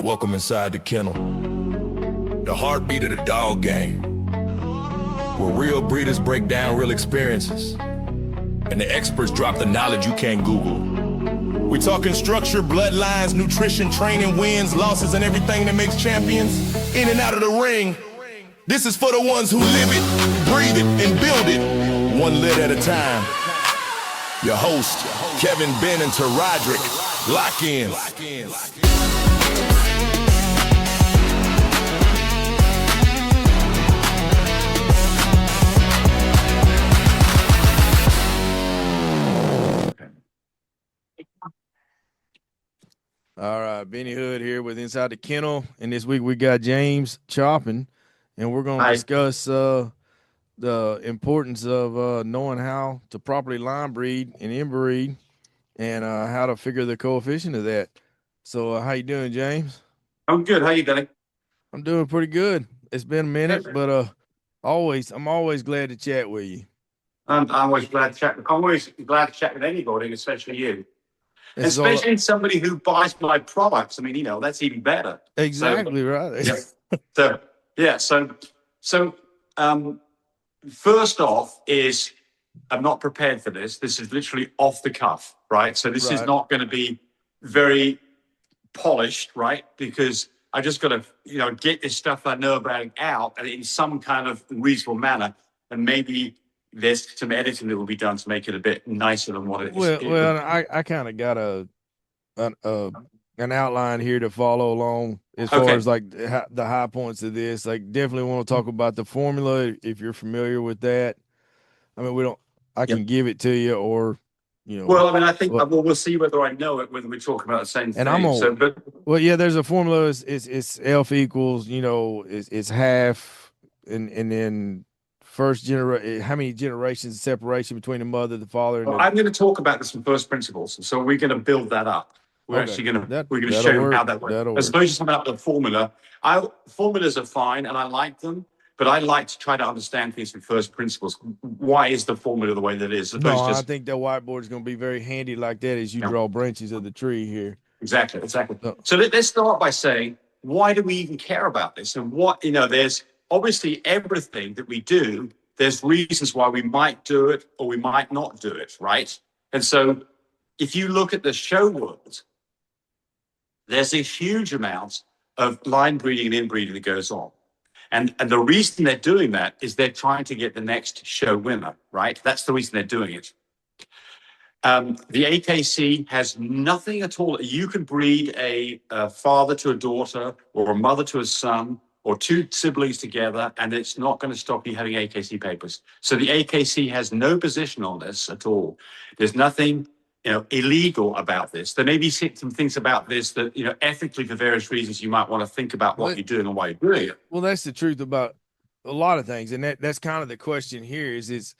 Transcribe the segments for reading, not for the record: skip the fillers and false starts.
Welcome inside the kennel, the heartbeat of the dog game, where real breeders break down real experiences, and the experts drop the knowledge you can't Google. We talking structure, bloodlines, nutrition, training, wins, losses, and everything that makes champions in and out of the ring. This is for the ones who live it, breathe it, and build it, one lit at a time. Your host, Kevin, Ben, and Roderick, lock in. All right, Benny Hood here with Inside the Kennel, and this week we got James Chopping, and we're going to discuss the importance of knowing how to properly line breed and inbreed, and how to figure the coefficient of that. So, how you doing, James? I'm good. How you doing? I'm doing pretty good. It's been a minute, but I'm always glad to chat with you. I'm always glad to chat. I'm always glad to chat with anybody, especially you. Especially somebody who buys my products. I mean, that's even better. Exactly right. Yeah. So, first off is I'm not prepared for this. This is literally off the cuff, right? So this is not going to be very polished, right? Because I just got to, get this stuff I know about out in some kind of reasonable manner, and maybe there's some editing that will be done to make it a bit nicer than what it is. Well, I kind of got an outline here to follow along as far as like the high points of this. Like, definitely want to talk about the formula if you're familiar with that. I mean, I can give it to you, or Well, I mean, I think we'll see whether I know it, whether we talk about the same thing. And there's a formula. It's F equals, it's half, and then first generation, how many generations of separation between the mother, the father, and I'm going to talk about this from first principles, so we're going to build that up. We're actually going to show you how that works. As opposed to something about the formula. Formulas are fine, and I like them, but I like to try to understand things from first principles. Why is the formula the way that it is? I think that whiteboard is going to be very handy like that as you draw branches of the tree here. Exactly. So let's start by saying, why do we even care about this? And there's obviously everything that we do, there's reasons why we might do it or we might not do it, right? And so if you look at the show world, there's a huge amount of line breeding and inbreeding that goes on. And the reason they're doing that is they're trying to get the next show winner, right? That's the reason they're doing it. The AKC has nothing at all. You can breed a father to a daughter or a mother to a son or two siblings together, and it's not going to stop you having AKC papers. So the AKC has no position on this at all. There's nothing illegal about this. There may be some things about this that, ethically, for various reasons, you might want to think about what you're doing and why you're doing it. Well, that's the truth about a lot of things. And that's kind of the question here is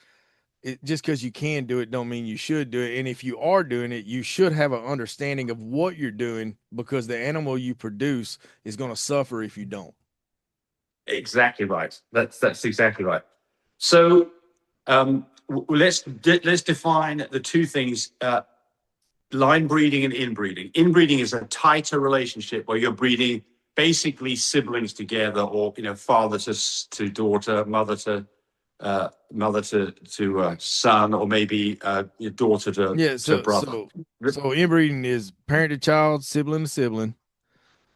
just because you can do it don't mean you should do it. And if you are doing it, you should have an understanding of what you're doing, because the animal you produce is going to suffer if you don't. Exactly right. That's exactly right. So let's define the two things, line breeding and inbreeding. Inbreeding is a tighter relationship where you're breeding basically siblings together, or father to daughter, mother to son, or maybe your daughter to brother. So inbreeding is parent to child, sibling to sibling,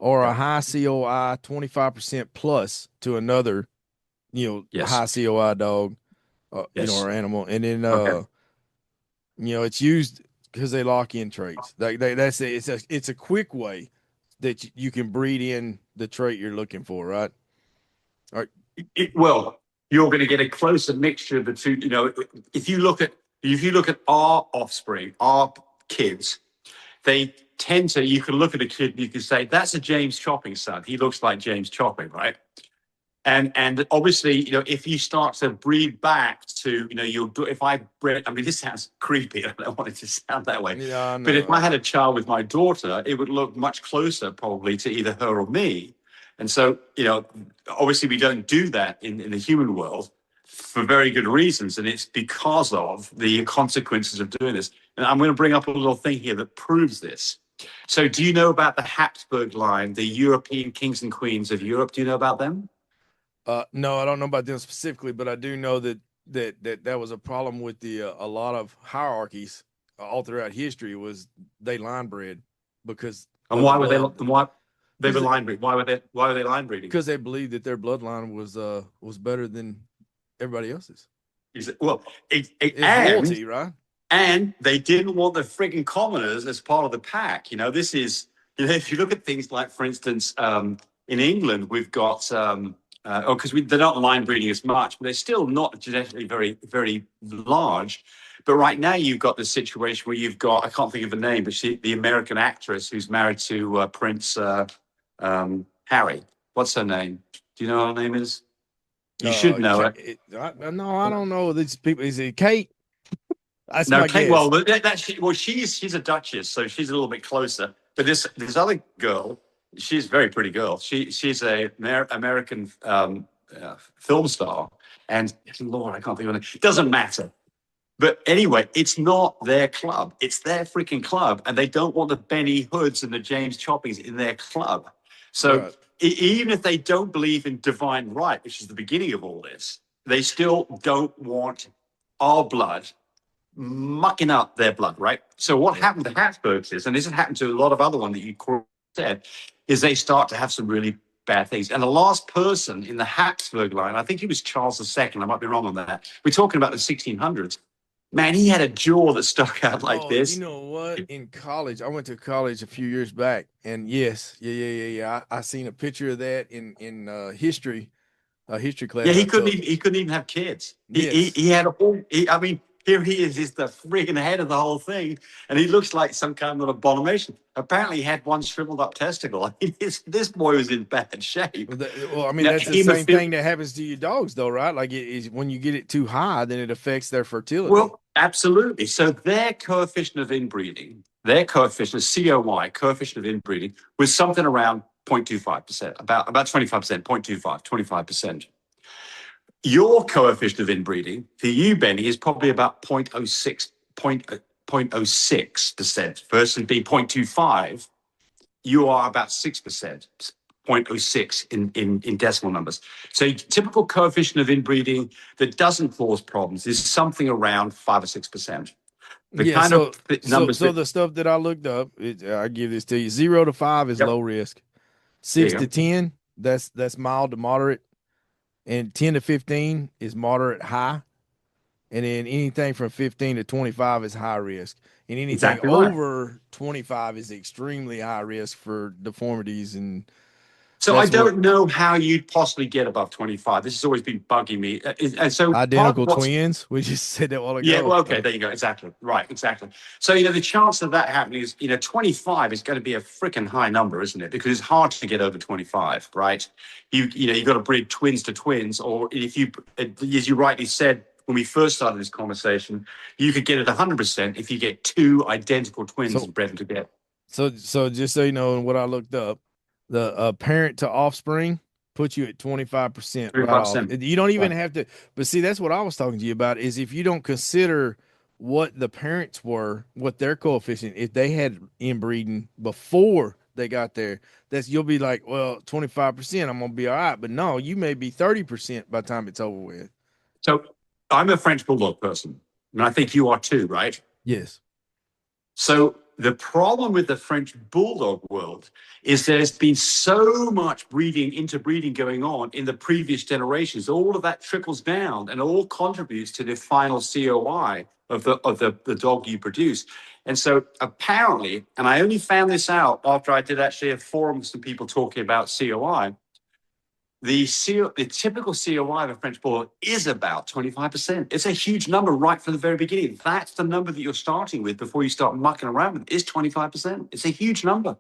or a high COI 25% plus to another, high COI dog, or animal, and then it's used because they lock in traits. It's a quick way that you can breed in the trait you're looking for, right? All right. Well, you're going to get a closer mixture of the two. If you look at our offspring, our kids, they tend to. You can look at a kid and you can say, "That's a James Chopping son. He looks like James Chopping, right?" And obviously, if you start to breed back to, if I bred, I mean, this sounds creepy. I don't want it to sound that way. Yeah, but if I had a child with my daughter, it would look much closer probably to either her or me. And so, obviously we don't do that in the human world for very good reasons. And it's because of the consequences of doing this. And I'm going to bring up a little thing here that proves this. So do you know about the Habsburg line, the European kings and queens of Europe? Do you know about them? No, I don't know about them specifically, but I do know that was a problem with the a lot of hierarchies all throughout history was they line bred because and why were they were line breeding? Why were they line breeding? Because they believed that their bloodline was better than everybody else's. Well, it's royalty, right? And they didn't want the frigging commoners as part of the pack. You know, this is, you know, if you look at things like, for instance, in England, we've got, because they're not line breeding as much, but they're still not genetically very, very large. But right now you've got this situation where you've got, I can't think of the name, but the American actress who's married to Prince Harry. What's her name? Do you know what her name is? You should know it. No, I don't know these people. Is it Kate? That's no, my Kate. Guess. Well, she's a duchess, so she's a little bit closer. But this other girl, she's a very pretty girl. She's a American film star, and Lord, I can't think of it. It doesn't matter. But anyway, it's not their club. It's their freaking club, and they don't want the Benny Hoods and the James Choppings in their club. So right. Even if they don't believe in divine right, which is the beginning of all this, they still don't want our blood mucking up their blood, right? So what happened to Habsburgs is, and this has happened to a lot of other ones that you said, is they start to have some really bad things. And the last person in the Habsburg line, I think he was Charles II, I might be wrong on that. We're talking about the 1600s. Man, he had a jaw that stuck out like this. You know what? In college, I went to college a few years back, and yes, I seen a picture of that in history class. Yeah, he couldn't even have kids. Yes. He had a whole. I mean, here he is. He's the friggin' head of the whole thing, and he looks like some kind of abomination. Apparently, he had one shriveled up testicle. I mean, this boy was in bad shape. Well, I mean, that's the same thing that happens to your dogs, though, right? Like, when you get it too high, then it affects their fertility. Well, absolutely. So their coefficient of inbreeding, their coefficient, COI, coefficient of inbreeding, was something around 0.25%, about 25%, 0.25, 25%. Your coefficient of inbreeding for you, Benny, is probably about 0.06% versus being 0.25. You are about 6%, 0.06 in decimal numbers. So typical coefficient of inbreeding that doesn't cause problems is something around 5 or 6%. So the stuff that I looked up, I give this to you: 0 to 5 is low risk, 6 to 10 that's mild to moderate, and 10 to 15 is moderate high, and then anything from 15 to 25 is high risk, and anything over 25 is extremely high risk for deformities. And so I don't know how you'd possibly get above 25. This has always been bugging me. And so identical twins, we just said that while ago. Yeah, well, okay, there you go. Exactly. Right, exactly. So, the chance of that happening is, 25 is going to be a freaking high number, isn't it? Because it's hard to get over 25, right? You've got to breed twins to twins, or if you, as you rightly said, when we first started this conversation, you could get it 100% if you get two identical twins and bred them together. So just so you know, what I looked up, the parent to offspring puts you at 25%. 25%. You don't even have to, but see, that's what I was talking to you about, is if you don't consider what the parents were, what their coefficient, if they had inbreeding before they got there, you'll be like, well, 25%, I'm going to be all right. But no, you may be 30% by the time it's over with. So I'm a French Bulldog person, and I think you are too, right? Yes. So the problem with the French Bulldog world is there's been so much interbreeding going on in the previous generations. All of that trickles down and all contributes to the final COI of the dog you produce. And so apparently, and I only found this out after I did actually a forum with some people talking about COI, the typical COI of a French Bulldog is about 25%. It's a huge number right from the very beginning. That's the number that you're starting with before you start mucking around with it, is 25%. It's a huge number.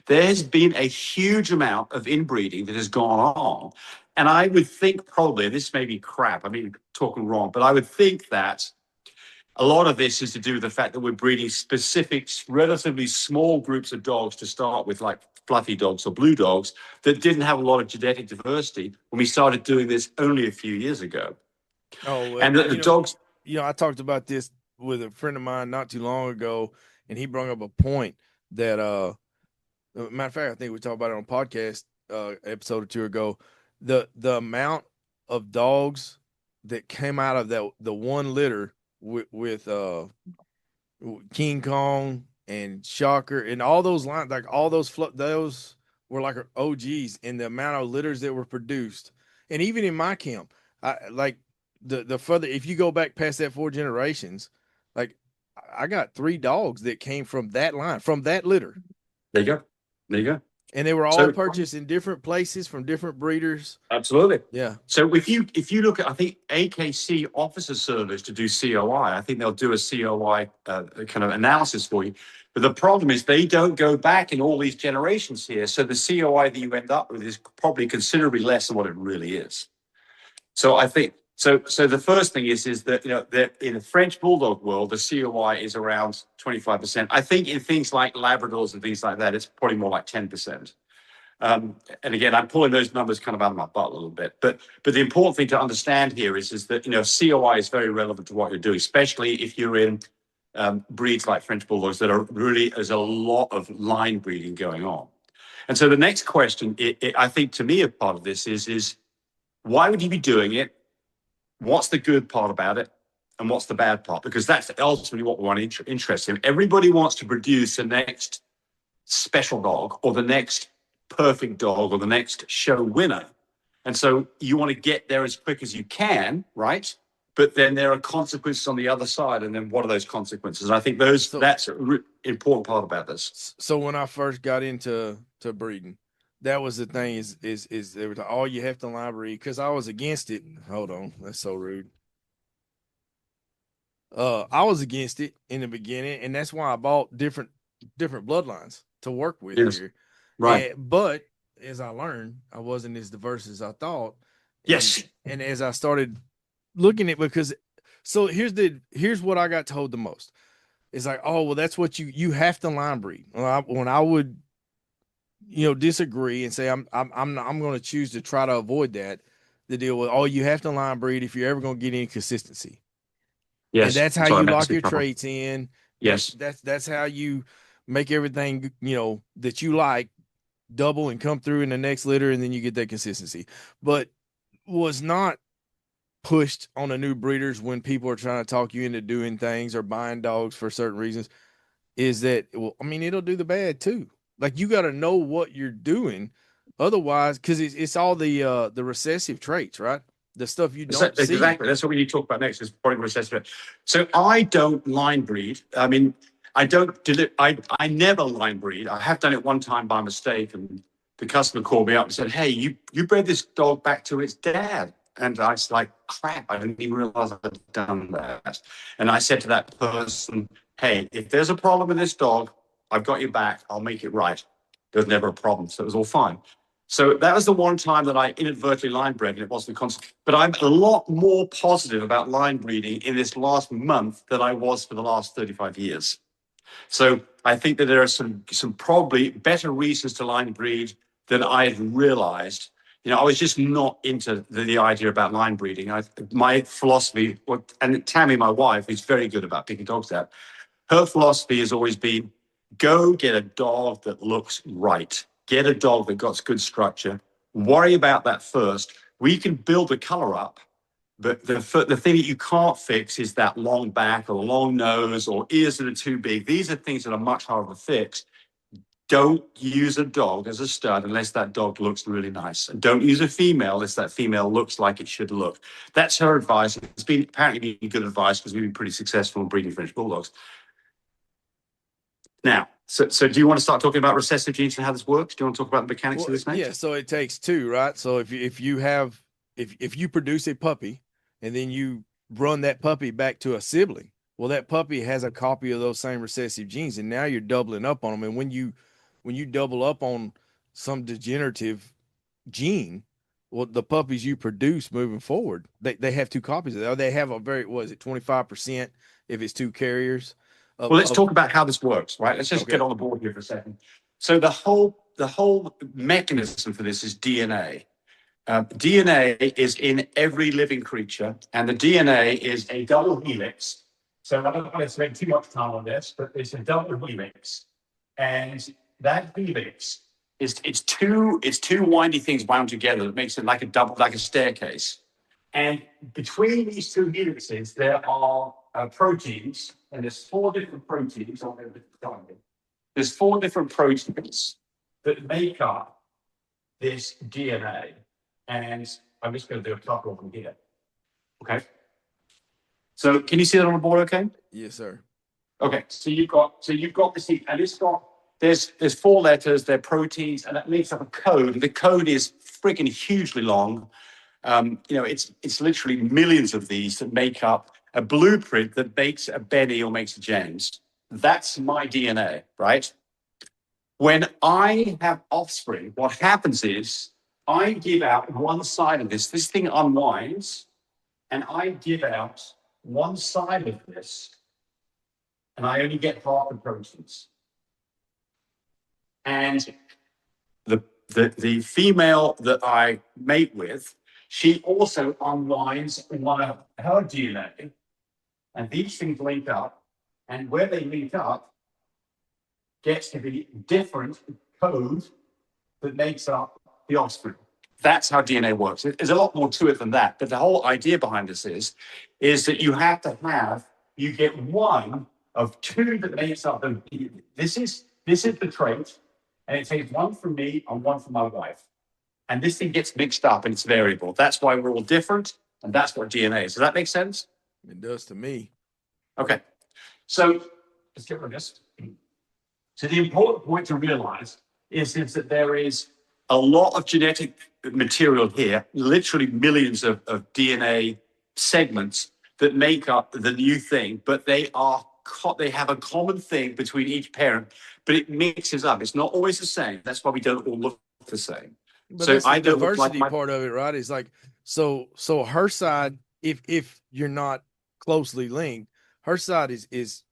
There has been a huge amount of inbreeding that has gone on. And I would think probably, this may be crap, I mean, talking wrong, but I would think that a lot of this is to do with the fact that we're breeding specific, relatively small groups of dogs to start with, like fluffy dogs or blue dogs, that didn't have a lot of genetic diversity when we started doing this only a few years ago. Oh, and the dogs. I talked about this with a friend of mine not too long ago, and he brought up a point that matter of fact, I think we talked about it on podcast episode or two ago. The amount of dogs that came out of the one litter with King Kong and Shocker and all those lines, like all those were like OGs, and the amount of litters that were produced. And even in my camp, I like the further, if you go back past that 4 generations, like I got 3 dogs that came from that line, from that litter. There you go. There you go. And they were all purchased in different places from different breeders. Absolutely. Yeah. So if you look at, I think AKC offers a service to do COI. I think they'll do a COI kind of analysis for you. But the problem is they don't go back in all these generations here. So the COI that you end up with is probably considerably less than what it really is. So I think so the first thing is that, you know, that in the French Bulldog world, the COI is around 25%. I think in things like Labradors and things like that, it's probably more like 10%. And again, I'm pulling those numbers kind of out of my butt a little bit. But the important thing to understand here is that, you know, COI is very relevant to what you're doing, especially if you're in breeds like French Bulldogs that are really, there's a lot of line breeding going on. And so the next question, I think to me, a part of this is why would you be doing it? What's the good part about it? And what's the bad part? Because that's ultimately what we want to interest in. Everybody wants to produce the next special dog or the next perfect dog or the next show winner. And so you want to get there as quick as you can, right? But then there are consequences on the other side. And then what are those consequences? And I think that's an important part about this. So when I first got into breeding, that was the thing is they were like, oh, you have to line breed, because I was against it. Hold on, that's so rude. I was against it in the beginning, and that's why I bought different bloodlines to work with here. Right. But as I learned, I wasn't as diverse as I thought. Yes. And as I started looking at, because so here's what I got told the most. It's like, oh, well, that's what you have to line breed. When I would, you know, disagree and say I'm going to choose to try to avoid that, the deal with, oh, you have to line breed if you're ever going to get any consistency. Yes. And that's how you lock your traits in. Yes. That's how you make everything, you know, that you like double and come through in the next litter, and then you get that consistency. But was not pushed on the new breeders when people are trying to talk you into doing things or buying dogs for certain reasons is that, well, I mean, it'll do the bad too. Like, you got to know what you're doing. Otherwise, because it's all the recessive traits, right? The stuff you don't see. Exactly. That's what we need to talk about next, is probably recessive. So I don't line breed. I mean, I don't do it. I never line breed. I have done it one time by mistake, and the customer called me up and said, hey, you bred this dog back to its dad. And I was like, crap, I didn't even realize I'd done that. And I said to that person, hey, if there's a problem with this dog, I've got your back. I'll make it right. There's never a problem. So it was all fine. So that was the one time that I inadvertently line bred, and it wasn't constant. But I'm a lot more positive about line breeding in this last month than I was for the last 35 years. So I think that there are some probably better reasons to line breed than I had realized. You know, I was just not into the idea about line breeding. My philosophy, and Tammy, my wife, is very good about picking dogs out. Her philosophy has always been, go get a dog that looks right. Get a dog that got good structure. Worry about that first. We can build the color up, but the thing that you can't fix is that long back or long nose or ears that are too big. These are things that are much harder to fix. Don't use a dog as a stud unless that dog looks really nice. And don't use a female unless that female looks like it should look. That's her advice. It's been apparently been good advice because we've been pretty successful in breeding French Bulldogs. Now, so do you want to start talking about recessive genes and how this works? Do you want to talk about the mechanics of this next? Yeah, so it takes 2, right? So if you produce a puppy and then you run that puppy back to a sibling, well, that puppy has a copy of those same recessive genes, and now you're doubling up on them. And when you double up on some degenerative gene, well, the puppies you produce moving forward, they have 2 copies of that. They have a very, 25% if it's 2 carriers. Well, let's talk about how this works, right? Let's just get on the board here for a second. So the whole mechanism for this is DNA. DNA is in every living creature, and the DNA is a double helix. So I don't want to spend too much time on this, but it's a double helix. And that helix it's two windy things wound together that makes it like a staircase. And between these two helices, there are proteins, and there's 4 different proteins. There's 4 different proteins that make up this DNA. And I'm just going to do a couple of them here. Okay. So can you see that on the board? Okay. Yes, sir. Okay. So you've got this, and it's got there's 4 letters. They're proteins, and that makes up a code. The code is freaking hugely long. It's literally millions of these that make up a blueprint that makes a Benny or makes a James. That's my DNA, right? When I have offspring, what happens is I give out one side of this. This thing unwinds, and I give out one side of this, and I only get half the proteins. And the female that I mate with, she also unwinds one of her DNA, and these things link up, and where they link up gets to be different code that makes up the offspring. That's how DNA works. There's a lot more to it than that, but the whole idea behind this is that you get one of 2 that makes up the. This is the trait, and it takes one from me and one from my wife. And this thing gets mixed up and it's variable. That's why we're all different, and that's what DNA is. Does that make sense? It does to me. Okay. So let's get rid of this. So the important point to realize is that there is a lot of genetic material here, literally millions of DNA segments that make up the new thing, but they have a common thing between each parent, but it mixes up. It's not always the same. That's why we don't all look the same. But so that's I the don't diversity part of it, right? It's like so her side, if you're not closely linked, her side is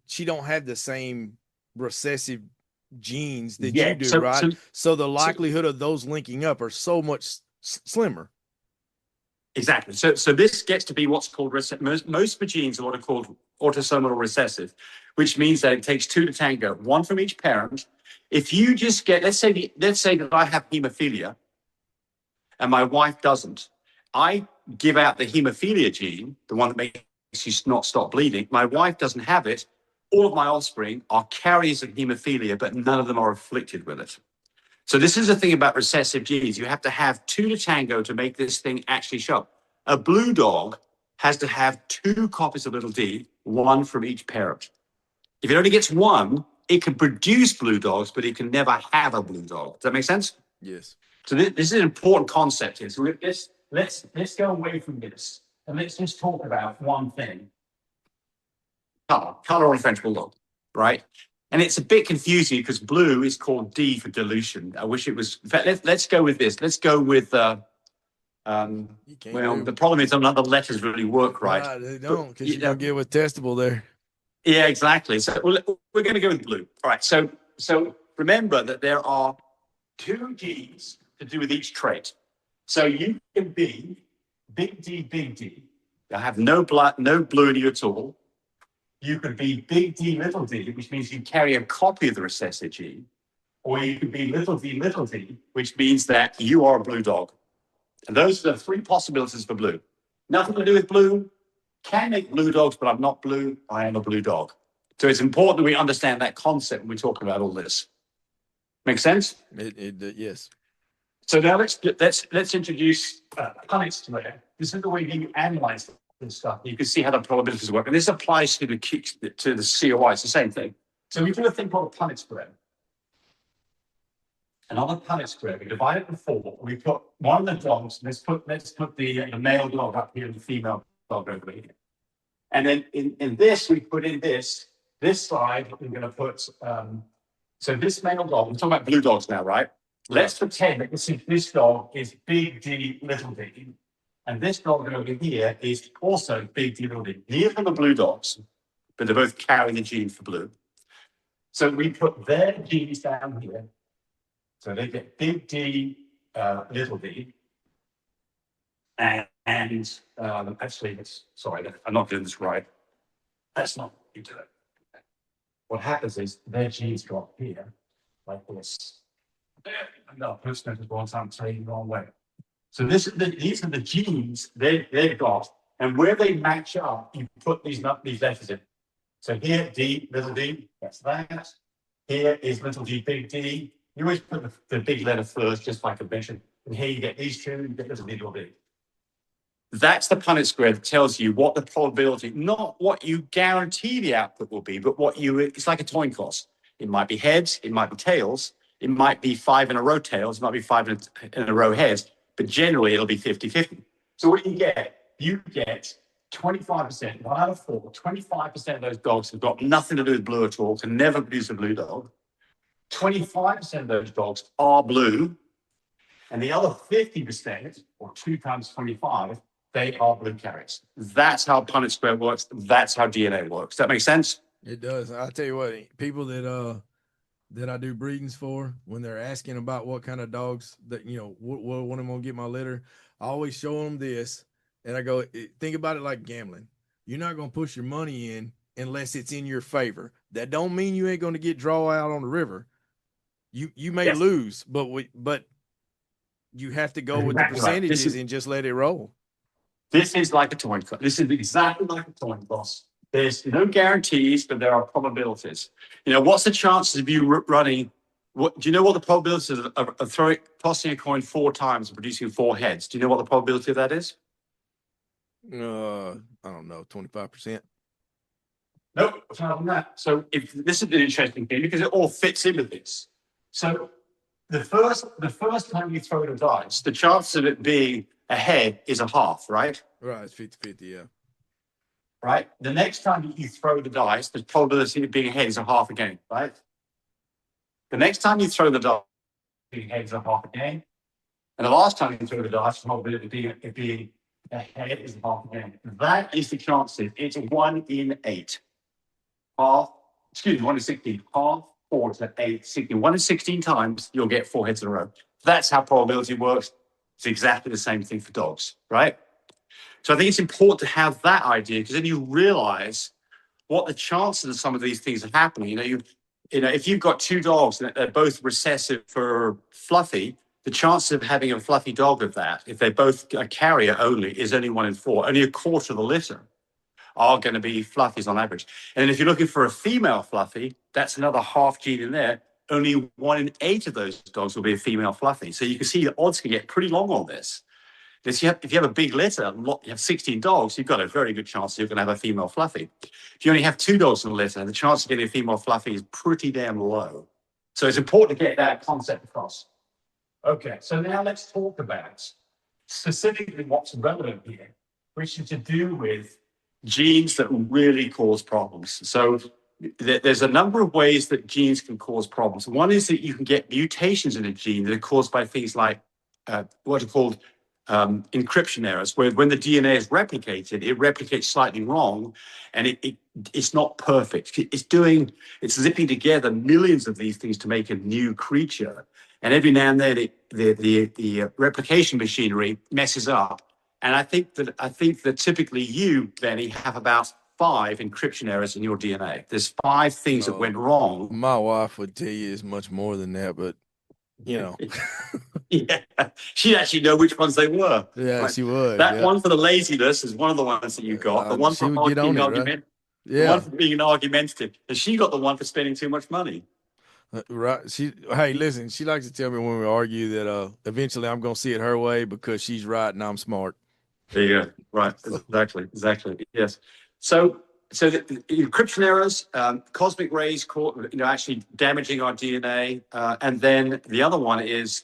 she don't have the same recessive genes that you do, right? So the likelihood of those linking up are so much slimmer. Exactly. So this gets to be what's called most of the genes are what are called autosomal recessive, which means that it takes 2 to tango, 1 from each parent. If you just get, let's say that I have hemophilia and my wife doesn't, I give out the hemophilia gene, the one that makes you not stop bleeding. My wife doesn't have it. All of my offspring are carriers of hemophilia, but none of them are afflicted with it. So this is the thing about recessive genes. You have to have 2 to tango to make this thing actually show up. A blue dog has to have 2 copies of little d, 1 from each parent. If it only gets 1, it can produce blue dogs, but it can never have a blue dog. Does that make sense? Yes. So this is an important concept here. So let's go away from this, and let's just talk about one thing. Color on a French bulldog, right? And it's a bit confusing because blue is called D for dilution. I wish it was. In fact, let's go with this. Let's go with. Well, the problem is none of the letters really work right. They don't, because you're gonna get with testable there. Yeah, exactly. So we're going to go with blue. All right. So remember that there are 2 genes to do with each trait. So you can be big D, big D. You have no blue in you at all. You could be big D, little d, which means you carry a copy of the recessive gene. Or you could be little d, which means that you are a blue dog. And those are the 3 possibilities for blue. Nothing to do with blue. Can make blue dogs, but I'm not blue. I am a blue dog. So it's important that we understand that concept when we're talking about all this. Make sense? Yes. So now let's introduce Punnett to it. This is the way you analyze this stuff. You can see how the probabilities work, and this applies to the COI. It's the same thing. So we do a thing called a Punnett square. And on the Punnett square, we divide it into 4. We put one of the dogs. Let's put the male dog up here and the female dog over here. And then in this, we put in this side, we're going to put, so this male dog, we're talking about blue dogs now, right? Let's pretend that this dog is big D, little d. And this dog over here is also big D, little d. Neither of them are blue dogs, but they're both carrying the gene for blue. So we put their genes down here. So they get big D, little d. And actually, sorry, I'm not doing this right. That's not you do it. what happens is their genes go up here, like this. No, person is one time saying the wrong way. So these are the genes they've got, and where they match up, you put these letters in. So here, D, little d, that's that. Here is little d, big D. You always put the big letter first, just by convention. And here you get these two, you get little d, little d. That's the Punnett square that tells you what the probability, not what you guarantee the output will be, but it's like a coin toss. It might be heads, it might be tails, it might be 5 in a row tails, it might be 5 in a row heads, but generally it'll be 50-50. So what do you get? You get 25%, 1 out of 4, 25% of those dogs have got nothing to do with blue at all, can never produce a blue dog. 25% of those dogs are blue, and the other 50%, or 2 times 25, they are blue carriers. That's how Punnett square works. That's how DNA works. Does that make sense? It does. I tell you what, people that I do breedings for, when they're asking about what kind of dogs that, when I'm going to get my litter, I always show them this. And I go, think about it like gambling. You're not going to push your money in unless it's in your favor. That don't mean you ain't going to get draw out on the river. You may lose, but you have to go with the percentages and just let it roll. This is like a coin toss. This is exactly like a coin toss. There's no guarantees, but there are probabilities. What's the chances of you running? Do you know what the probability is of tossing a coin 4 times and producing 4 heads? Do you know what the probability of that is? I don't know, 25%. Nope, it's not on that. So if this is an interesting thing because it all fits in with this. So the first time you throw the dice, the chance of it being a head is a half, right? Right, it's 50-50, yeah. Right? The next time you throw the dice, the probability of being a head is a half again, right? The next time you throw the dice, being a head is a half again. And the last time you throw the dice, the probability of being a head is a half again. That is the chances. It's 1 in 8. 1 in 16. Half, 4 to 8, 16. 1 in 16 times, you'll get 4 heads in a row. That's how probability works. It's exactly the same thing for dogs, right? So I think it's important to have that idea because then you realize what the chances of some of these things are happening. If you've got 2 dogs and they're both recessive for fluffy, the chance of having a fluffy dog of that, if they're both a carrier only, is only 1 in 4. Only a quarter of the litter are going to be fluffies on average. And if you're looking for a female fluffy, that's another half gene in there. Only 1 in 8 of those dogs will be a female fluffy. So you can see the odds can get pretty long on this. If you have a big litter, you have 16 dogs, you've got a very good chance you're going to have a female fluffy. If you only have 2 dogs in a litter, the chance of getting a female fluffy is pretty damn low. So it's important to get that concept across. Okay, so now let's talk about specifically what's relevant here, which is to do with genes that really cause problems. So there's a number of ways that genes can cause problems. One is that you can get mutations in a gene that are caused by things like what are called encryption errors, where when the DNA is replicated, it replicates slightly wrong, and it's not perfect. It's zipping together millions of these things to make a new creature, and every now and then the replication machinery messes up. And I think that typically you, Benny, have about 5 encryption errors in your DNA. There's 5 things that went wrong. My wife would tell you it's much more than that, but Yeah, she'd actually know which ones they were. Yeah, right? She would. That one for the laziness is one of the ones that you got. The one for being argumentative. Yeah. The one for being argumentative. And she got the one for spending too much money. Right. Hey, listen, she likes to tell me when we argue that eventually I'm going to see it her way because she's right and I'm smart. There you go. Right. Exactly. Yes. So the encryption errors, cosmic rays, actually damaging our DNA, and then the other one is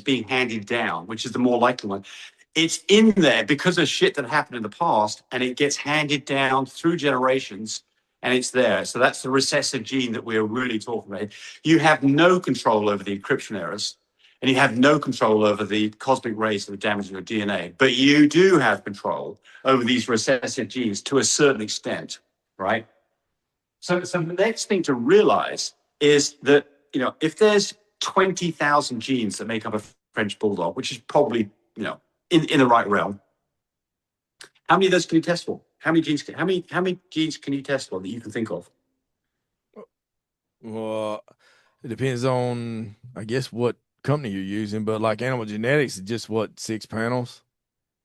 being handed down, which is the more likely one. It's in there because of shit that happened in the past, and it gets handed down through generations, and it's there. So that's the recessive gene that we're really talking about. You have no control over the encryption errors, and you have no control over the cosmic rays that are damaging your DNA, but you do have control over these recessive genes to a certain extent, right? So the next thing to realize is that, if there's 20,000 genes that make up a French bulldog, which is probably, in the right realm, how many of those can you test for? How many genes can you test for that you can think of? Well, it depends on, I guess, what company you're using, but like Animal Genetics is just what, 6 panels?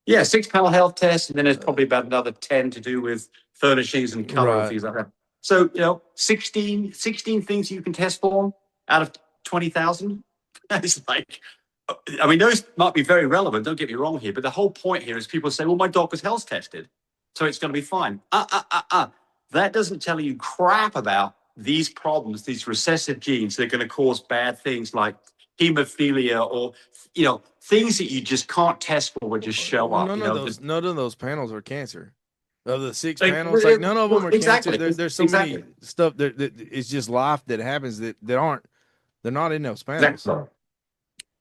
Yeah, 6 panel health test, and then there's probably about another 10 to do with furnishings and color and Right. things like that. So, 16 things you can test for out of 20,000. It's like, I mean, those might be very relevant, don't get me wrong here, but the whole point here is people say, well, my dog was health tested, so it's going to be fine. That doesn't tell you crap about these problems, these recessive genes that are going to cause bad things like hemophilia or, things that you just can't test for would just show Well, up. none of those panels are cancer. Of the 6 panels, like none of them are Exactly. cancer. There's so Exactly. many stuff that it's just life that happens that aren't, they're not in those panels. Exactly.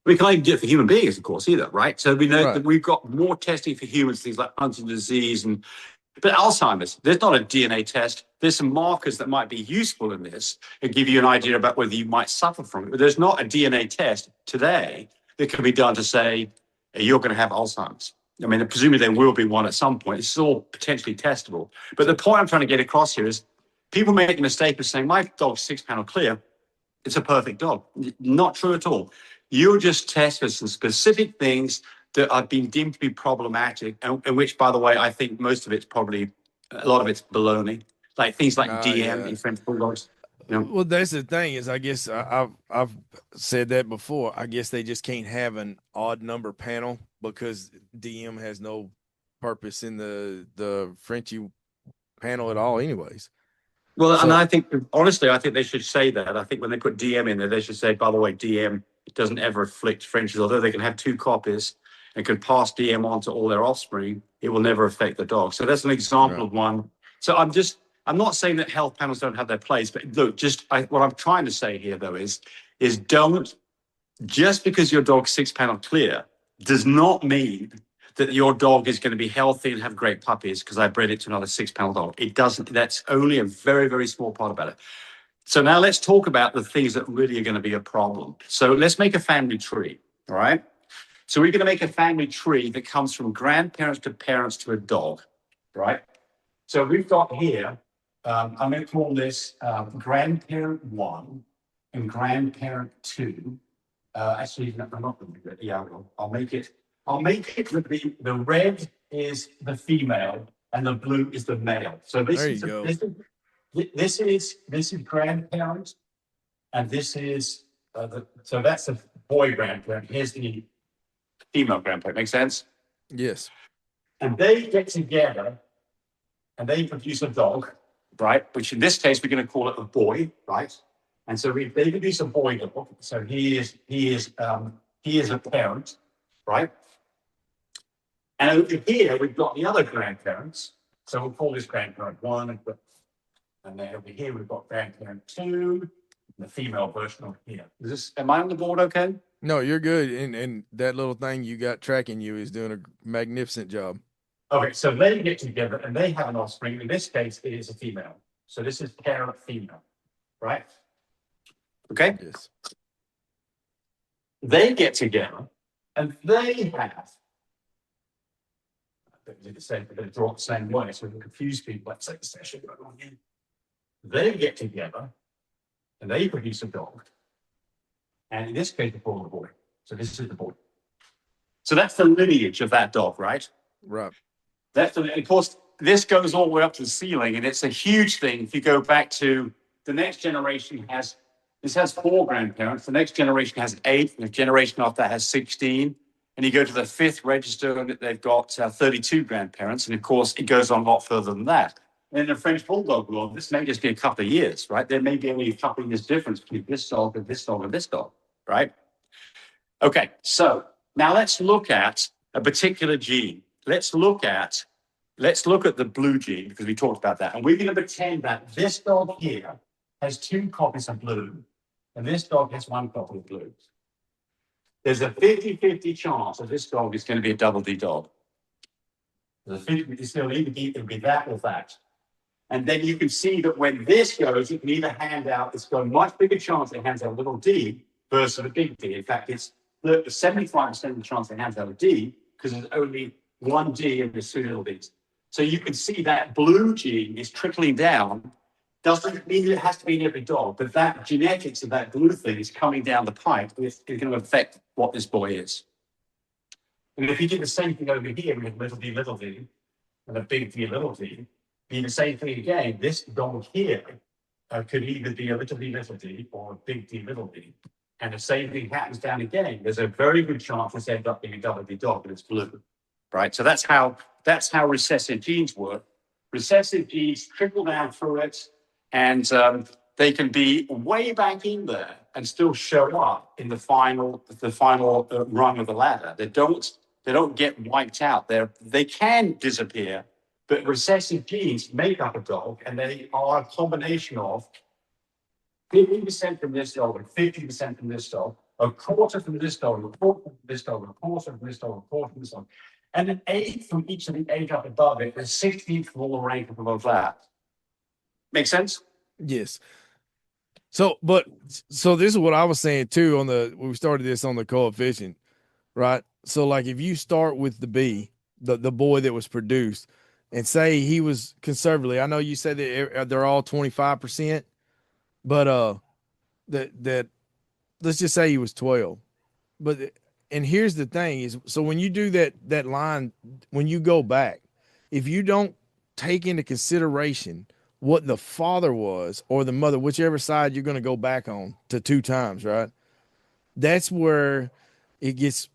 We can't even do it for human beings, of course, either, right? So we know Right. that we've got more testing for humans, things like Huntington's disease but Alzheimer's, there's not a DNA test. There's some markers that might be useful in this and give you an idea about whether you might suffer from it. But there's not a DNA test today that can be done to say you're going to have Alzheimer's. I mean, presumably there will be one at some point. It's all potentially testable. But the point I'm trying to get across here is people make the mistake of saying, my dog's 6 panel clear. It's a perfect dog. Not true at all. You just test for some specific things that are being deemed to be problematic, and which, by the way, I think most of it's probably, a lot of it's baloney, like things like DM in French bulldogs. Well, that's the thing is, I guess I've said that before. I guess they just can't have an odd number panel because DM has no purpose in the Frenchie panel at all, anyways. Well, and I think, honestly, I think they should say that. I think when they put DM in there, they should say, by the way, DM doesn't ever afflict Frenchies, although they can have 2 copies and can pass DM on to all their offspring. It will never affect the dog. So that's an example of one. So I'm not saying that health panels don't have their place, but look, what I'm trying to say here, though, is don't, just because your dog's 6 panel clear does not mean that your dog is going to be healthy and have great puppies because I bred it to another 6 panel dog. It doesn't. That's only a very, very small part about it. So now let's talk about the things that really are going to be a problem. So let's make a family tree, all right? So we're going to make a family tree that comes from grandparents to parents to a dog, right? So we've got here, I'm going to call this grandparent 1 and grandparent 2. Actually, I'm not going to do it. Yeah, I'll make it with the red is the female and the blue is the male. So this is grandparent, and this is so that's a boy grandparent. Here's the female grandparent. Make sense? Yes. And they get together and they produce a dog, right? Which in this case we're going to call it a boy, right? And so they produce a boy dog. So he is a parent, right? And over here we've got the other grandparents. So we'll call this grandparent 1, and then over here we've got grandparent 2, the female version over here. Am I on the board okay? No, you're good. And that little thing you got tracking you is doing a magnificent job. Okay, so they get together and they have an offspring. In this case, it is a female. So this is parent female, right? Okay. Yes. They get together and they have. They're going to draw it the same way, so we confuse people. Let's take the session going on here. They get together and they produce a dog. And in this case, they call it a boy. So this is the boy. So that's the lineage of that dog, right? Right. Of course, this goes all the way up to the ceiling, and it's a huge thing. If you go back to the next generation has 4 grandparents. The next generation has 8. And the generation after that has 16. And you go to the 5th register, and they've got 32 grandparents. And of course, it goes on a lot further than that. And in the French Bulldog world, this may just be a couple of years, right? There may be only a couple of years difference between this dog and this dog and this dog, right? Okay, so now let's look at a particular gene. Let's look at the blue gene, because we talked about that. And we're going to pretend that this dog here has 2 copies of blue, and this dog has 1 copy of blue. There's a 50-50 chance that this dog is going to be a double D dog. It'll either be that or that. And then you can see that when this goes, you can either hand out, it's got a much bigger chance it hands out a little D versus a big D. In fact, it's 75% of the chance it hands out a D because there's only 1 D and there's 2 little Ds. So you can see that blue gene is trickling down Doesn't mean it has to be in every dog, but that genetics of that glue thing is coming down the pipe. It's going to affect what this boy is. And if you did the same thing over here with little d, and a big D, little d, be the same thing again. This dog here could either be a little d or a big D, little d. And the same thing happens down again. There's a very good chance this ends up being a double D dog, but it's blue, right? So that's how recessive genes work. Recessive genes trickle down through it, and they can be way back in there and still show up in the final rung of the ladder. They don't get wiped out. They can disappear, but recessive genes make up a dog, and they are a combination of 50% from this dog and 50% from this dog, a quarter from this dog, a quarter from this dog, a quarter from this dog, a quarter from this dog, and an 8 from each of the 8 up above it, and 16 from all the rank up above that. Make sense? Yes. So this is what I was saying too when we started this on the coefficient, right? So like if you start with the B, the boy that was produced, and say he was conservatively, I know you said that they're all 25%, but that let's just say he was 12. And here's the thing is, so when you do that line, when you go back, if you don't take into consideration what the father was or the mother, whichever side you're going to go back on to 2 times, right? That's where it gets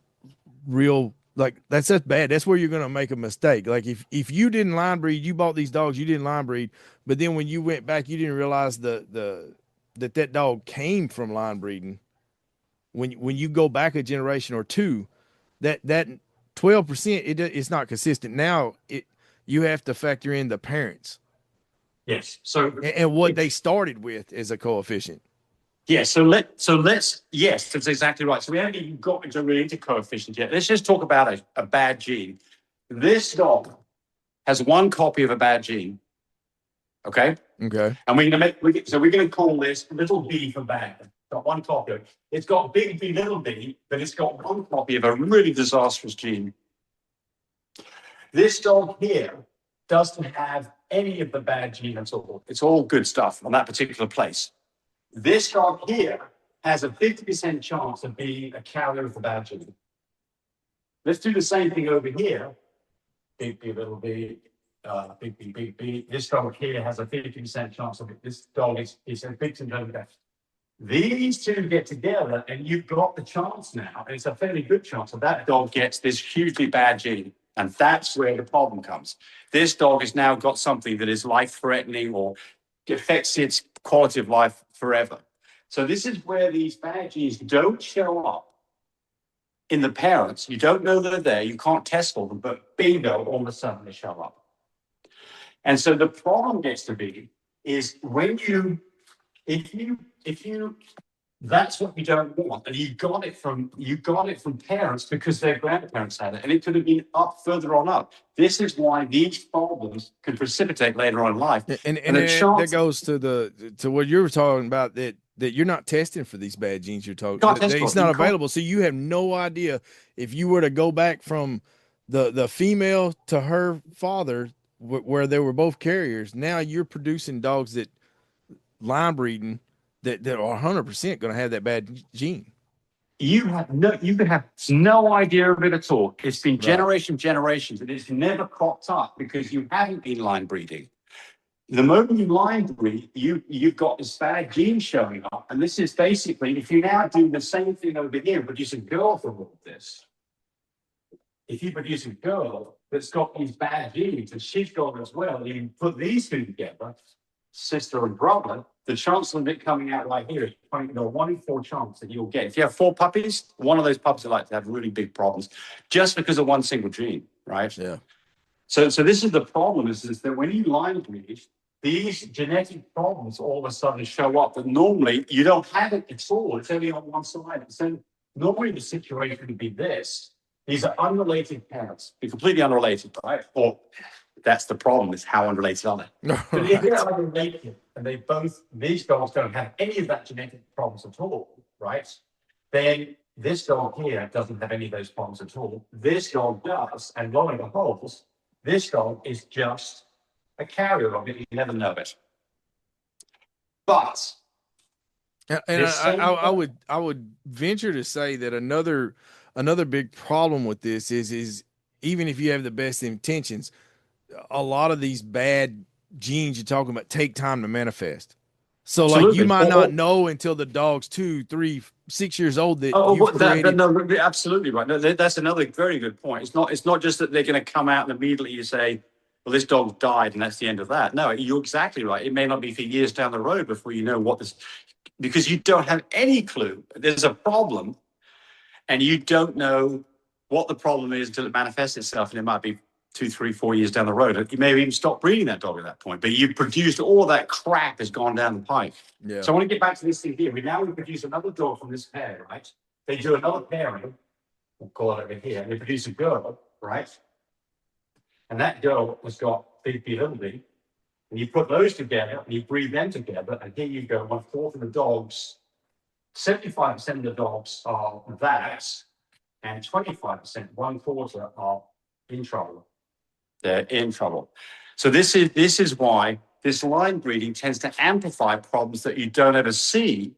real. Like that's bad. That's where you're going to make a mistake. Like if you didn't line breed, you bought these dogs, you didn't line breed, but then when you went back, you didn't realize that dog came from line breeding. When you go back a generation or 2, that 12%, it's not consistent. Now you have to factor in the parents. Yes. So and what they started with as a coefficient. Yeah. So let's. Yes, that's exactly right. So we haven't even got into coefficient yet. Let's just talk about a bad gene. This dog has 1 copy of a bad gene. Okay. Okay. And we're going to call this little b for bad. It's got 1 copy. It's got big B, little b, but it's got 1 copy of a really disastrous gene. This dog here doesn't have any of the bad gene at all. It's all good stuff on that particular place. This dog here has a 50% chance of being a carrier of the bad gene. Let's do the same thing over here. Big B, little b, big B, big B. This dog here has a 50% chance of it. This dog is a victim of that. These 2 get together, and you've got the chance now, and it's a fairly good chance that dog gets this hugely bad gene. And that's where the problem comes. This dog has now got something that is life-threatening or affects its quality of life forever. So this is where these bad genes don't show up in the parents. You don't know they're there. You can't test for them, but bingo, all of a sudden they show up. And so the problem gets to be is if you that's what you don't want, and you got it from parents because their grandparents had it, and it could have been up further on up. This is why these problems can precipitate later on in life. And that goes to what you were talking about, that you're not testing for these bad genes. You're talking, it's not available, so you have no idea if you were to go back from the female to her father, where they were both carriers. Now you're producing dogs that line breeding that are 100% going to have that bad gene. You could have no idea of it at all. It's been generations, and it's never cropped up because you haven't been line breeding. The moment you line breed, you've got this bad gene showing up, and this is basically, if you now do the same thing over here, produce a girl from all this. If you produce a girl that's got these bad genes, and she's got as well, and you put these 2 together, sister and brother, the chance of it coming out like here is 1 in 4 chance that you'll get. If you have 4 puppies, one of those puppies are likely to have really big problems just because of 1 single gene, right? Yeah. So this is the problem is that when you line breed, these genetic problems all of a sudden show up that normally you don't have it at all. It's only on one side. So normally the situation would be this. These are unrelated parents. They're completely unrelated, right? Or that's the problem, is how unrelated are they? But if they're unrelated and these dogs don't have any of that genetic problems at all, right? Then this dog here doesn't have any of those problems at all. This dog does, and lo and behold, this dog is just a carrier of it. You never know it. But And I would venture to say that another big problem with this is even if you have the best intentions, a lot of these bad genes you're talking about take time to manifest. So like you might not know until the dog's 2, 3, 6 years old that you've created. No, absolutely right. No, that's another very good point. It's not just that they're going to come out and immediately you say, well, this dog died and that's the end of that. No, you're exactly right. It may not be for years down the road before you know what this, because you don't have any clue. There's a problem and you don't know what the problem is until it manifests itself, and it might be 2, 3, 4 years down the road. You may have even stopped breeding that dog at that point, but you produced all that crap has gone down the pipe. Yeah. So I want to get back to this thing here. We produce another dog from this pair, right? They do another pairing, we'll call it over here, and they produce a girl, right? And that girl has got big B, little b, and you put those together and you breed them together, and here you go, 1/4 of the dogs, 75% of the dogs are that, and 25%, 1/4 are in trouble. They're in trouble. So this is why this line breeding tends to amplify problems that you don't ever see,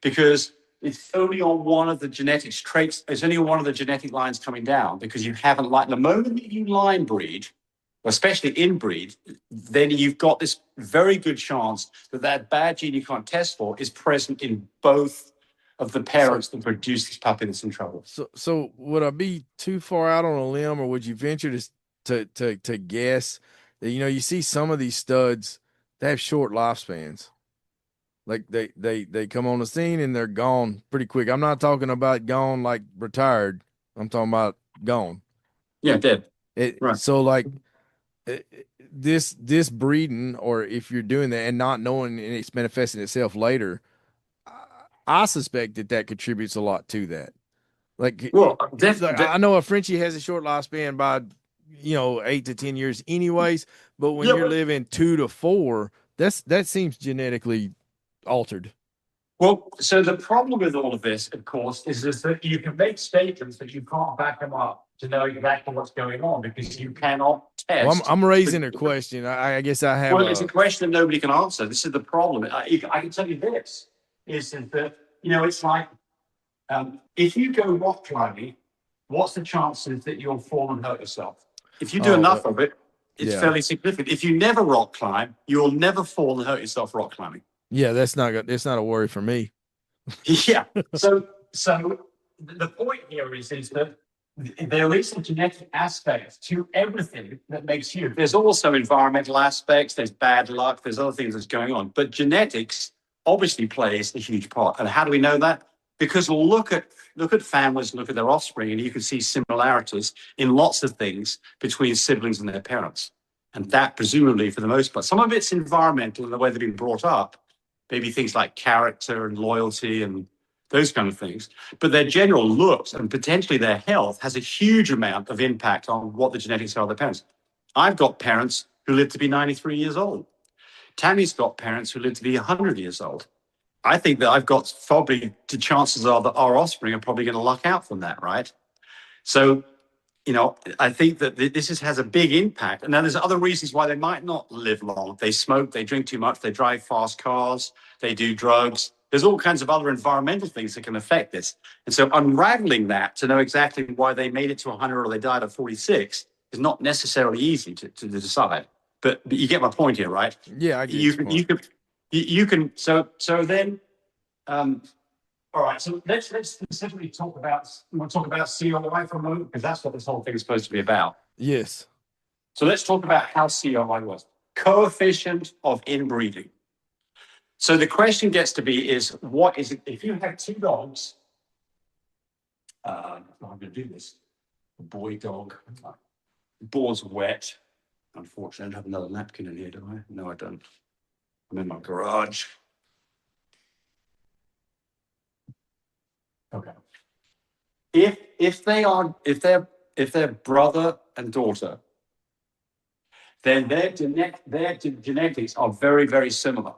because it's only on one of the genetics traits. It's only on one of the genetic lines coming down, because you haven't, like, the moment that you line breed, especially inbreed, then you've got this very good chance that bad gene you can't test for is present in both of the parents that produce this puppy that's in trouble. So would I be too far out on a limb, or would you venture to guess that, you see some of these studs, they have short lifespans? Like they come on the scene and they're gone pretty quick. I'm not talking about gone like retired. I'm talking about gone. Yeah, dead. Right. So like this breeding, or if you're doing that and not knowing and it's manifesting itself later, I suspect that contributes a lot to that. Like, well, I know a Frenchie has a short lifespan by 8 to 10 years anyways, but when you're living 2 to 4, that seems genetically altered. Well, so the problem with all of this, of course, is that you can make statements, but you can't back them up to know exactly what's going on, because you cannot test. Well, I'm raising a question. I guess I have. Well, it's a question that nobody can answer. This is the problem. I can tell you this, is that, it's like, if you go rock climbing, what's the chances that you'll fall and hurt yourself? If you do enough of it, it's fairly significant. If you never rock climb, you'll never fall and hurt yourself rock climbing. Yeah, that's not a worry for me. Yeah. So the point here is that there is a genetic aspect to everything that makes you. There's also environmental aspects. There's bad luck. There's other things that's going on. But genetics obviously plays a huge part. And how do we know that? Because look at families, look at their offspring, and you can see similarities in lots of things between siblings and their parents. And that presumably, for the most part, some of it's environmental in the way they've been brought up. Maybe things like character and loyalty and those kind of things. But their general looks and potentially their health has a huge amount of impact on what the genetics are of their parents. I've got parents who live to be 93 years old. Tammy's got parents who live to be 100 years old. I think that I've got probably, the chances are that our offspring are probably going to luck out from that, right? So, I think that this has a big impact. And then there's other reasons why they might not live long. They smoke, they drink too much, they drive fast cars, they do drugs. There's all kinds of other environmental things that can affect this. And so unraveling that to know exactly why they made it to 100 or they died at 46 is not necessarily easy to decide. But you get my point here, right? Yeah, I get you can. So then, all right. So let's specifically talk about. We'll talk about COI for a moment, because that's what this whole thing is supposed to be about. Yes. So let's talk about how COI works. Coefficient of inbreeding. So the question gets to be is, what is it if you have 2 dogs? I'm going to do this. A boy dog. Board's wet. Unfortunately, I don't have another napkin in here, do I? No, I don't. I'm in my garage. Okay. If they're brother and daughter, then their genetics are very, very similar.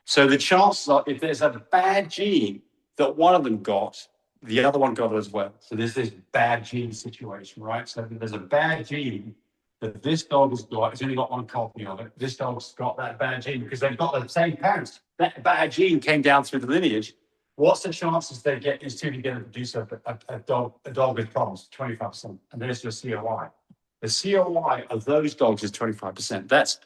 So the chances are, if there's a bad gene that one of them got, the other one got it as well. So there's this bad gene situation, right? So if there's a bad gene that this dog has got, it's only got one copy of it. This dog's got that bad gene because they've got the same parents. That bad gene came down through the lineage. What's the chances they get these two together to produce a dog with problems? 25%. And there's your COI. The COI of those dogs is 25%.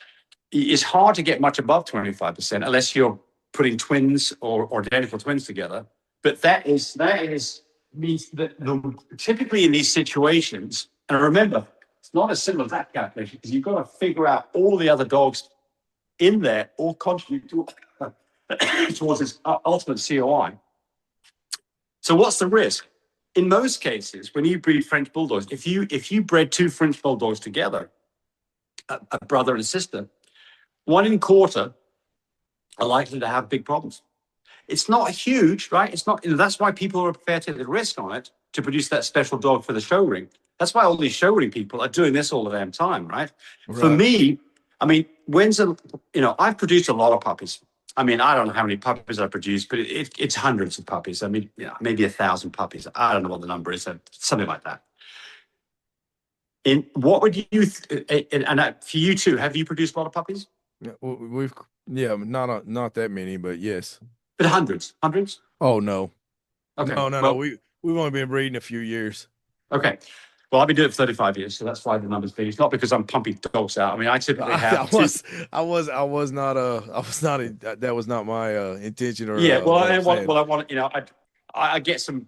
It's hard to get much above 25% unless you're putting twins or identical twins together. But that means that typically in these situations, and remember, it's not as simple as that calculation because you've got to figure out all the other dogs in there all contribute towards this ultimate COI. So what's the risk? In most cases, when you breed French bulldogs, if you bred two French bulldogs together, a brother and a sister, 1 in a quarter are likely to have big problems. It's not huge, right? It's not. That's why people are prepared to take the risk on it to produce that special dog for the show ring. That's why all these show ring people are doing this all the damn time, right? For me, I mean, I've produced a lot of puppies. I mean, I don't know how many puppies I produced, but it's hundreds of puppies. I mean, maybe 1,000 puppies. I don't know what the number is, something like that. What would you, and for you too, have you produced a lot of puppies? Yeah, not that many, but yes. But hundreds? Oh no. Okay. No. We've only been breeding a few years. Okay. Well, I've been doing it for 35 years, so that's why the number's big. It's not because I'm pumping dogs out. I mean, I typically have. That was not my intention. Or I get some.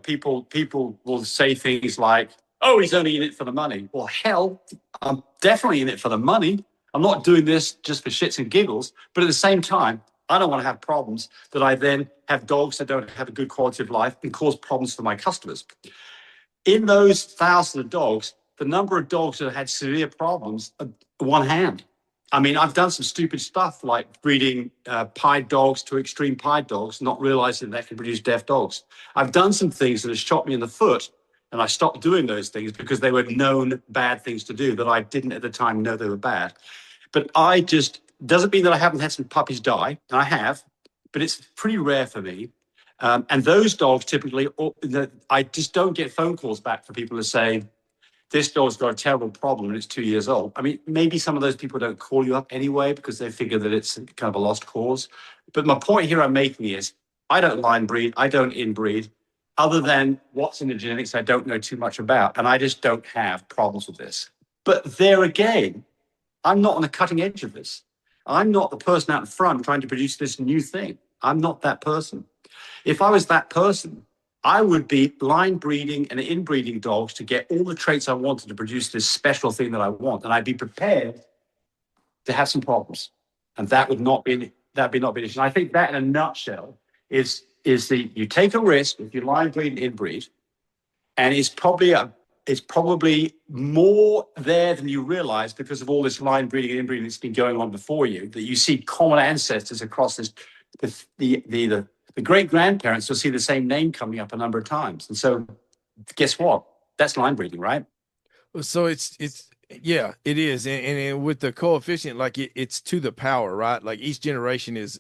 People will say things like, "Oh, he's only in it for the money." Well, hell, I'm definitely in it for the money. I'm not doing this just for shits and giggles. But at the same time, I don't want to have problems that I then have dogs that don't have a good quality of life and cause problems for my customers. In those thousands of dogs, the number of dogs that had severe problems are one hand. I mean, I've done some stupid stuff like breeding pied dogs to extreme pied dogs, not realizing that can produce deaf dogs. I've done some things that have shot me in the foot, and I stopped doing those things because they were known bad things to do that I didn't at the time know they were bad. But doesn't mean that I haven't had some puppies die, and I have, but it's pretty rare for me. And those dogs typically, I just don't get phone calls back from people who say, this dog's got a terrible problem and it's 2 years old. I mean, maybe some of those people don't call you up anyway because they figure that it's kind of a lost cause. But my point here I'm making is I don't line breed, I don't inbreed. Other than what's in the genetics, I don't know too much about. And I just don't have problems with this. But there again, I'm not on the cutting edge of this. I'm not the person out in front trying to produce this new thing. I'm not that person. If I was that person, I would be line breeding and inbreeding dogs to get all the traits I wanted to produce this special thing that I want. And I'd be prepared to have some problems. And that would not be an issue. And I think that in a nutshell is you take a risk if you line breed and inbreed, and it's probably more there than you realize because of all this line breeding and inbreeding that's been going on before you, that you see common ancestors across this, the great-grandparents will see the same name coming up a number of times. And so guess what? That's line breeding, right? So it is. And with the coefficient, like it's to the power, right? Like each generation is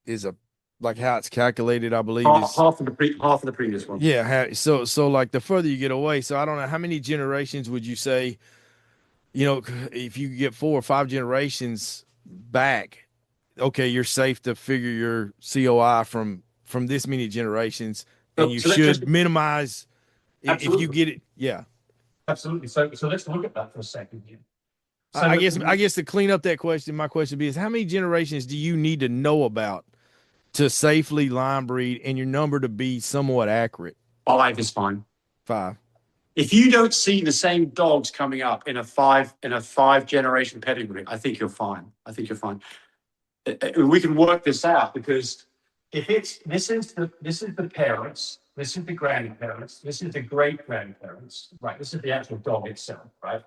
a, like how it's calculated, I believe. Half of the previous one. Yeah. So like the further you get away, so I don't know how many generations would you say, if you get 4 or 5 generations back, okay, you're safe to figure your COI from this many generations, and you should minimize if you get it. Yeah, absolutely. So let's look at that for a second here. So I guess to clean up that question, my question is, how many generations do you need to know about to safely line breed and your number to be somewhat accurate? 5 is fine. 5. If you don't see the same dogs coming up in a 5 generation pedigree, I think you're fine. We can work this out because if this is the parents, this is the grandparents, this is the great grandparents, right? This is the actual dog itself, right?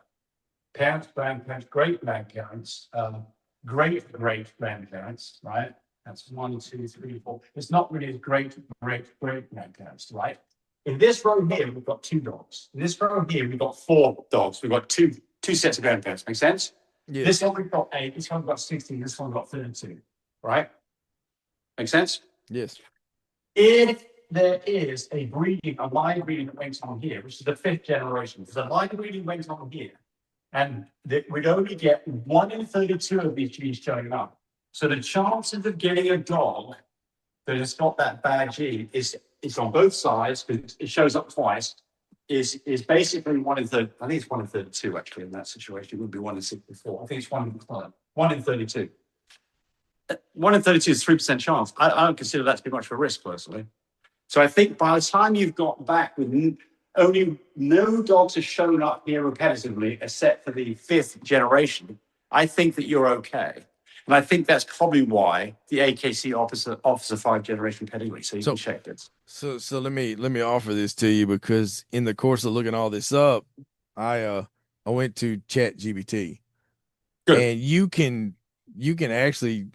Parents, grandparents, great grandparents, great grandparents, right? That's 1, 2, 3, 4. It's not really as great grandparents, right? In this row here, we've got 2 dogs. In this row here, we've got 4 dogs. We've got two sets of grandparents. Make sense? Yeah. This one we've got 8, this one we've got 16, this one we've got 32, right? Make sense? Yes. If there is a line breeding that went on here, which is the 5th generation, if the line breeding went on here, And we'd only get 1 in 32 of these genes showing up. So the chances of getting a dog that has got that bad gene is on both sides, because it shows up twice, is basically 1 in 30. I think it's 1 in 32 actually in that situation. It would be 1 in 64. I think it's 1 in 32. 1 in 32 is 3% chance. I don't consider that to be much of a risk personally. So I think by the time you've got back with only no dogs have shown up here repetitively, except for the 5th generation, I think that you're okay. And I think that's probably why the AKC offers a 5-generation pedigree. So you can check this. So let me offer this to you, because in the course of looking all this up, I went to ChatGPT, and you can actually,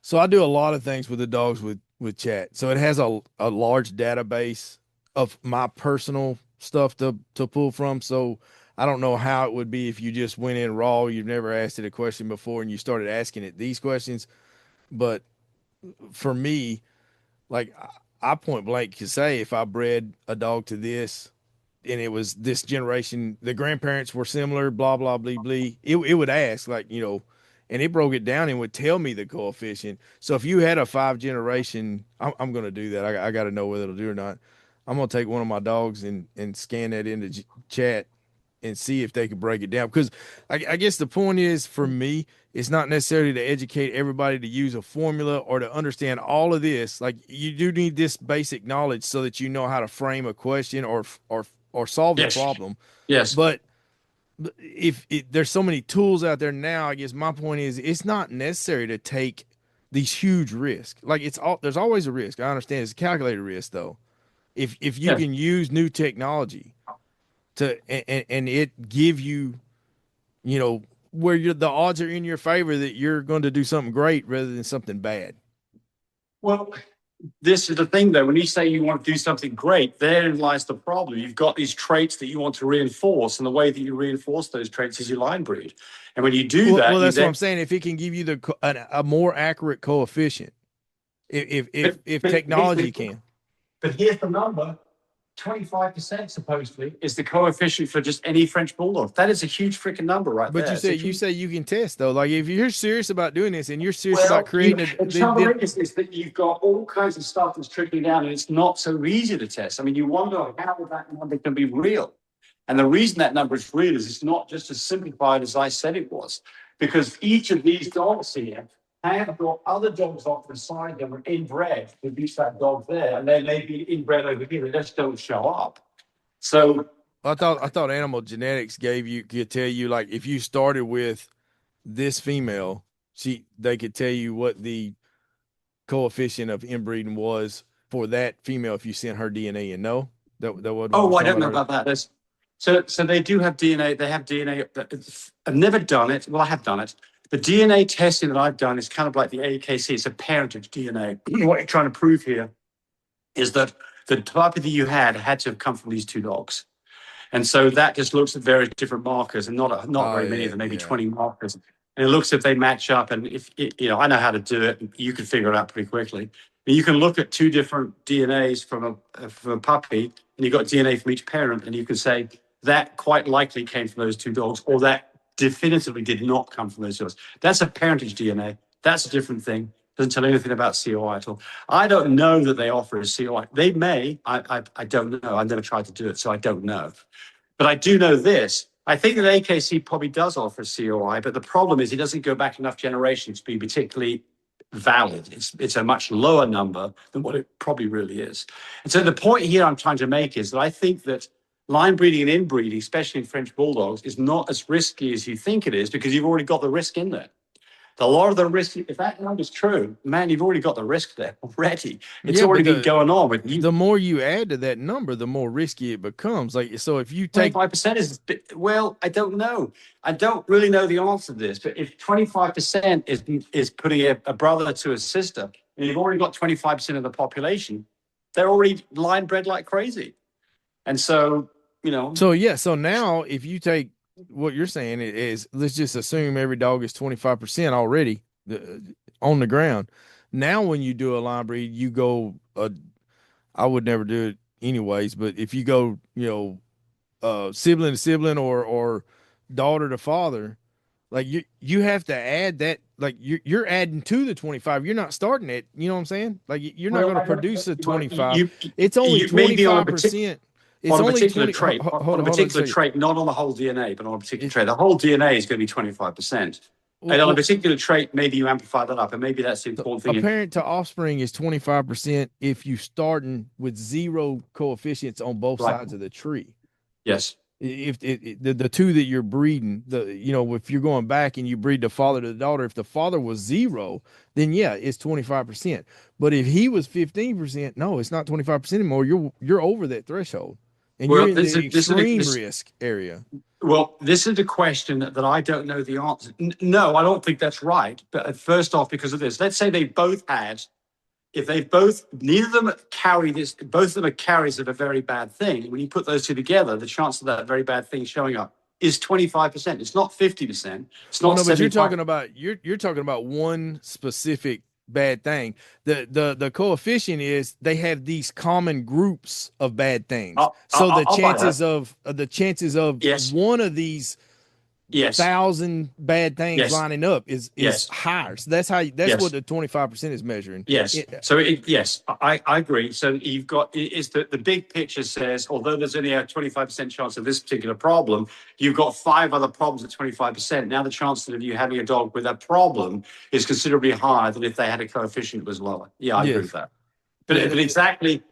so I do a lot of things with the dogs with Chat. So it has a large database of my personal stuff to pull from. So I don't know how it would be if you just went in raw, you've never asked it a question before, and you started asking it these questions. But for me, like, I point blank could say, if I bred a dog to this and it was this generation, the grandparents were similar, blah, blah, blah, blah, it would ask, like, and it broke it down and would tell me the coefficient. So if you had a 5-generation, I'm going to do that. I got to know whether it'll do or not. I'm going to take one of my dogs and scan that into Chat and see if they could break it down. Because I guess the point is, for me, it's not necessarily to educate everybody to use a formula or to understand all of this. Like, you do need this basic knowledge so that you know how to frame a question or solve the problem. Yes. But if there's so many tools out there now, I guess my point is, it's not necessary to take these huge risks. Like, there's always a risk. I understand it's a calculated risk, though. If you can use new technology to and it give you, where the odds are in your favor that you're going to do something great rather than something bad. Well, this is the thing, though. When you say you want to do something great, therein lies the problem. You've got these traits that you want to reinforce, and the way that you reinforce those traits is you line breed. And when you do that, that's what I'm saying. If it can give you a more accurate coefficient, if technology can. But here's the number: 25% supposedly is the coefficient for just any French bulldog. That is a huge freaking number right there. But you say you can test, though. Like, if you're serious about doing this and you're serious about creating the trouble is that you've got all kinds of stuff that's trickling down, and it's not so easy to test. I mean, you wonder how that number can be real. And the reason that number is real is it's not just as simplified as I said it was, because each of these dogs here have got other dogs off the side that were inbred to reach that dog there, and they may be inbred over here. They just don't show up. So I thought animal genetics could tell you, like, if you started with this female, they could tell you what the coefficient of inbreeding was for that female if you sent her DNA. And no, that wasn't. Oh, I don't know about that. So they do have DNA. They have DNA. I've never done it. Well, I have done it. The DNA testing that I've done is kind of like the AKC. It's a parentage DNA. What you're trying to prove here is that the puppy that you had to have come from these 2 dogs. And so that just looks at various different markers, and not very many of them, maybe 20 markers. And it looks if they match up. And if, I know how to do it, you can figure it out pretty quickly. And you can look at 2 different DNAs from a puppy, and you've got DNA from each parent, and you can say that quite likely came from those 2 dogs, or that definitively did not come from those dogs. That's a parentage DNA. That's a different thing. Doesn't tell anything about COI at all. I don't know that they offer a COI. They may. I don't know. I've never tried to do it, so I don't know. But I do know this. I think that AKC probably does offer a COI, but the problem is it doesn't go back enough generations to be particularly valid. It's a much lower number than what it probably really is. And so the point here I'm trying to make is that I think that line breeding and inbreeding, especially in French bulldogs, is not as risky as you think it is, because you've already got the risk in there. A lot of the risk, if that number's true, man, you've already got the risk there already. It's already been going on with you. The more you add to that number, the more risky it becomes. Like, so if you take 25% is, well, I don't know. I don't really know the answer to this, but if 25% is putting a brother to a sister, and you've already got 25% of the population, they're already line bred like crazy. And so, So now if you take what you're saying is, let's just assume every dog is 25% already on the ground. Now, when you do a line breed, you go, I would never do it anyways, but if you go, sibling to sibling, or daughter to father, like you have to add that, like you're adding to the 25. You're not starting it. You know what I'm saying? Like you're not going to produce a 25. It's only 25%. It's on a only particular 20. trait, Hold on a particular trait, not on the whole DNA, but on a particular trait. The whole DNA is going to be 25%. And on a particular trait, maybe you amplify that up, and maybe that's the important thing. A parent to offspring is 25% if you starting with 0 coefficients on both sides of the tree. Yes. If the two that you're breeding, if you're going back and you breed the father to the daughter, if the father was 0, then yeah, it's 25%. But if he was 15%, no, it's not 25% anymore. You're over that threshold, and you're in the extreme risk area. Well, this is a question that I don't know the answer. No, I don't think that's right. But first off, because of this, let's say they both had. If they neither of them carry this, both of them are carriers of a very bad thing. When you put those two together, the chance of that very bad thing showing up is 25%. It's not 50%. It's not. No, but you're talking about one specific bad thing. The coefficient is they have these common groups of bad things. So the chances of yes. one of these 1,000 bad things lining up is higher. So that's what the 25% is measuring. Yes. I agree. So you've got the big picture says, although there's only a 25% chance of this particular problem, you've got 5 other problems at 25%. Now the chance of you having a dog with a problem is considerably higher than if they had a coefficient that was lower. Yeah, I agree with that. But exactly.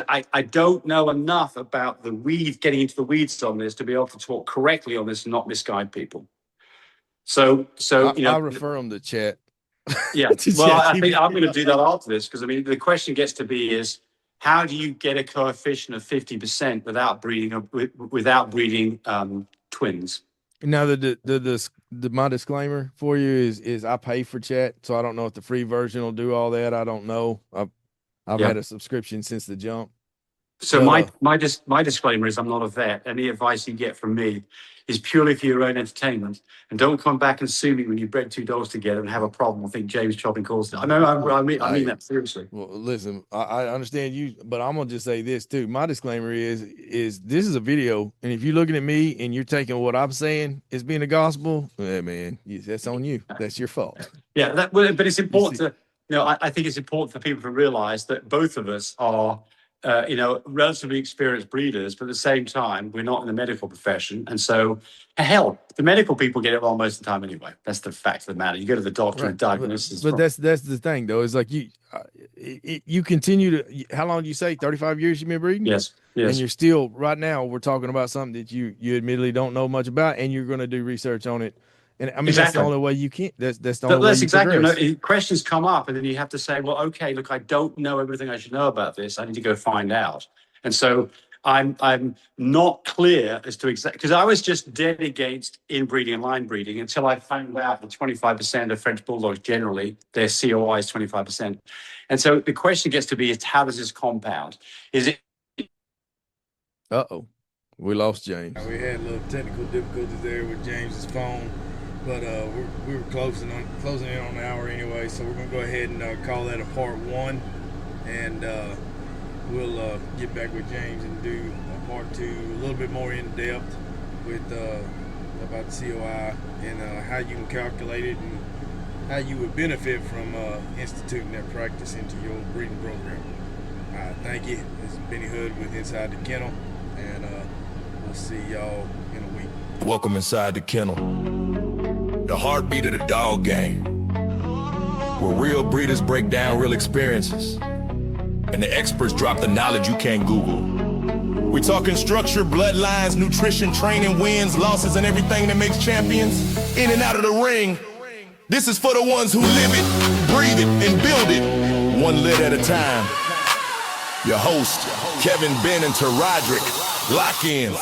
I don't know enough about getting into the weeds on this to be able to talk correctly on this and not misguide people. So I refer them to chat. Yeah. Well, I think I'm going to do that after this, because the question gets to be is, how do you get a coefficient of 50% without breeding twins? Now, my disclaimer for you is I pay for chat, so I don't know if the free version will do all that. I don't know. I've had a subscription since the jump. So my disclaimer is, I'm not a vet. Any advice you get from me is purely for your own entertainment, and don't come back and sue me when you bred 2 dogs together and have a problem. I think James Chopping calls it. I mean that seriously. Well, listen, I understand you, but I'm gonna just say this too. My disclaimer is this is a video, and if you're looking at me and you're taking what I'm saying as being the gospel, man, that's on you. That's your fault. Yeah, but it's important to. I think it's important for people to realize that both of us are, relatively experienced breeders, but at the same time, we're not in the medical profession. And so, hell, the medical people get it wrong most of the time anyway. That's the fact of the matter. You go to the doctor and diagnosis. But that's the thing, though. It's like you continue to, how long do you say? 35 years you've been breeding? Yes. And you're still, right now, we're talking about something that you admittedly don't know much about, and you're going to do research on it. And I mean, that's the only way you can. That's the only way you exactly. Questions come up, and then you have to say, well, okay, look, I don't know everything I should know about this. I need to go find out. And so I'm not clear as to exactly, because I was just dead against inbreeding and line breeding until I found out that 25% of French bulldogs generally, their COI is 25%. And so the question gets to be, is how does this compound? Is it? We lost James. We had a little technical difficulties there with James's phone. But we were closing in on an hour anyway, so we're going to go ahead and call that a part 1, and we'll get back with James and do a part 2, a little bit more in depth with about the COI and how you can calculate it and how you would benefit from instituting that practice into your breeding program. Thank you. This is Benny Hood with Inside the Kennel, and we'll see y'all in a week. Welcome inside the kennel, the heartbeat of the dog game, where real breeders break down real experiences and the experts drop the knowledge you can't Google. We talking structure, bloodlines, nutrition, training, wins, losses, and everything that makes champions in and out of the ring. This is for the ones who live it, breathe it, and build it, one lit at a time. Your host, Kevin, Ben, and Roderick. Lock in.